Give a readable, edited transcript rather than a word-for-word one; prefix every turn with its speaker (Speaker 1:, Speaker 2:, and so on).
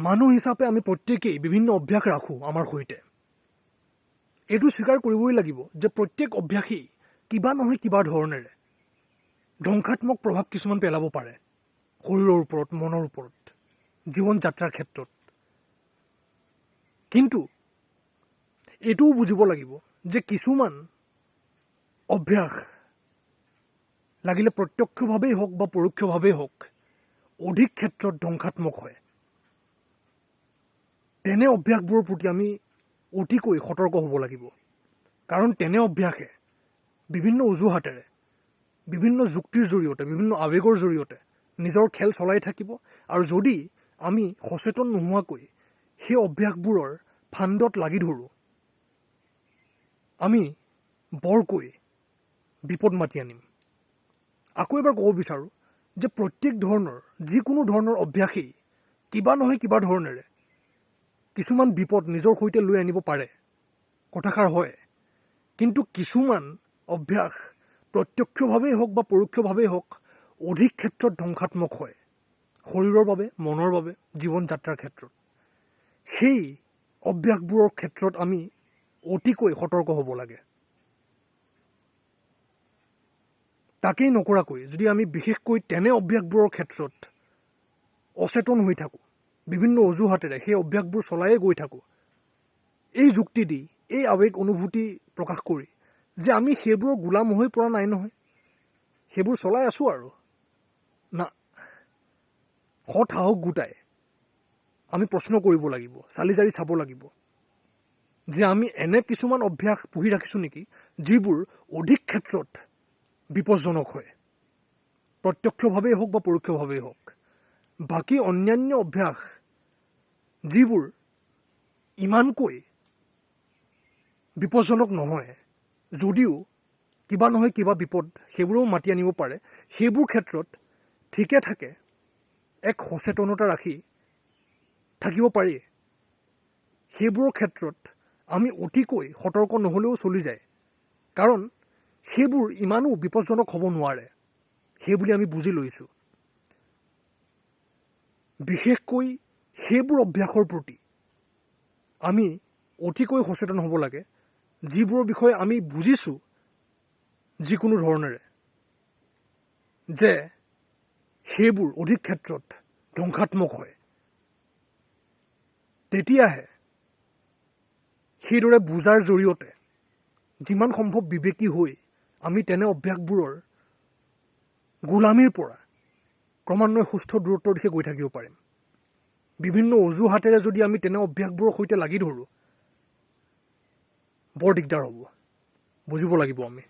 Speaker 1: মানুহ হিচাপে আমি প্ৰত্যেকেই বিভিন্ন অভ্যাস ৰাখোঁ আমাৰ সৈতে। এইটো স্বীকাৰ কৰিবই লাগিব যে প্ৰত্যেক অভ্যাসেই কিবা নহয় কিবা ধৰণেৰে ধ্বংসাত্মক প্ৰভাৱ কিছুমান পেলাব পাৰে শৰীৰৰ ওপৰত, মনৰ ওপৰত, জীৱন যাত্ৰাৰ ক্ষেত্ৰত। কিন্তু এইটোও বুজিব লাগিব যে কিছুমান অভ্যাস লাগিলে প্ৰত্যক্ষভাৱেই হওক বা পৰোক্ষভাৱেই হওক অধিক ক্ষেত্ৰত ধ্বংসাত্মক হয়। তেনে অভ্যাসবোৰৰ প্ৰতি আমি অতিকৈ সতৰ্ক হ'ব লাগিব। কাৰণ তেনে অভ্যাসে বিভিন্ন অজুহাতেৰে, বিভিন্ন যুক্তিৰ জৰিয়তে, বিভিন্ন আৱেগৰ জৰিয়তে নিজৰ খেল চলাই থাকিব। আৰু যদি আমি সচেতন নোহোৱাকৈ সেই অভ্যাসবোৰৰ ফান্দত লাগি ধৰোঁ, আমি বৰকৈ বিপদ মাতি আনিম। আকৌ এবাৰ ক'ব বিচাৰোঁ যে প্ৰত্যেক ধৰণৰ, যিকোনো ধৰণৰ অভ্যাসেই কিবা নহয় কিবা ধৰণেৰে কিছুমান বিপদ নিজৰ সৈতে লৈ আনিব পাৰে, কথাষাৰ হয়। কিন্তু কিছুমান অভ্যাস প্ৰত্যক্ষভাৱেই হওক বা পৰোক্ষভাৱেই হওক অধিক ক্ষেত্ৰত ধ্বংসাত্মক হয় শৰীৰৰ বাবে, মনৰ বাবে, জীৱন যাত্ৰাৰ ক্ষেত্ৰত। সেই অভ্যাসবোৰৰ ক্ষেত্ৰত আমি অতিকৈ সতৰ্ক হ'ব লাগে। তাকেই নকৰাকৈ যদি আমি বিশেষকৈ তেনে অভ্যাসবোৰৰ ক্ষেত্ৰত অচেতন হৈ থাকোঁ, বিভিন্ন অজুহাতেৰে সেই অভ্যাসবোৰ চলায়ে গৈ থাকোঁ, এই যুক্তি দি, এই আৱেগ অনুভূতি প্ৰকাশ কৰি যে আমি সেইবোৰৰ গোলাম হৈ পৰা নাই নহয়, সেইবোৰ চলাই আছোঁ আৰু না, সৎ সাহস গোটাই আমি প্ৰশ্ন কৰিব লাগিব, চালি জাৰি চাব লাগিব যে আমি এনে কিছুমান অভ্যাস পুহি ৰাখিছোঁ নেকি যিবোৰ অধিক ক্ষেত্ৰত বিপদজনক হয়, প্ৰত্যক্ষভাৱেই হওক বা পৰোক্ষভাৱেই হওক। বাকী অন্যান্য অভ্যাস যিবোৰ ইমানকৈ বিপদজনক নহয়, যদিও কিবা নহয় কিবা বিপদ সেইবোৰেও মাতি আনিব পাৰে, সেইবোৰ ক্ষেত্ৰত ঠিকে থাকে এক সচেতনতা ৰাখি থাকিব পাৰি। সেইবোৰৰ ক্ষেত্ৰত আমি অতিকৈ সতৰ্ক নহ'লেও চলি যায়। কাৰণ সেইবোৰ ইমানো বিপদজনক হ'ব নোৱাৰে, সেইবুলি আমি বুজি লৈছোঁ। বিশেষকৈ সেইবোৰ অভ্যাসৰ প্ৰতি আমি অতিকৈ সচেতন হ'ব লাগে যিবোৰৰ বিষয়ে আমি বুজিছোঁ যিকোনো ধৰণেৰে যে সেইবোৰ অধিক ক্ষেত্ৰত ধ্বংসাত্মক হয়। তেতিয়াহে সেইদৰে বুজাৰ জৰিয়তে যিমান সম্ভৱ বিবেকী হৈ আমি তেনে অভ্যাসবোৰৰ গোলামীৰ পৰা ক্ৰমান্বয়ে সুস্থ দূৰত্বৰ দিশে গৈ থাকিব পাৰিম। বিভিন্ন অজুহাতেৰে যদি আমি তেনে অভ্যাসবোৰৰ সৈতে লাগি ধৰোঁ, বৰ দিগদাৰ হ'ব, বুজিব লাগিব আমি।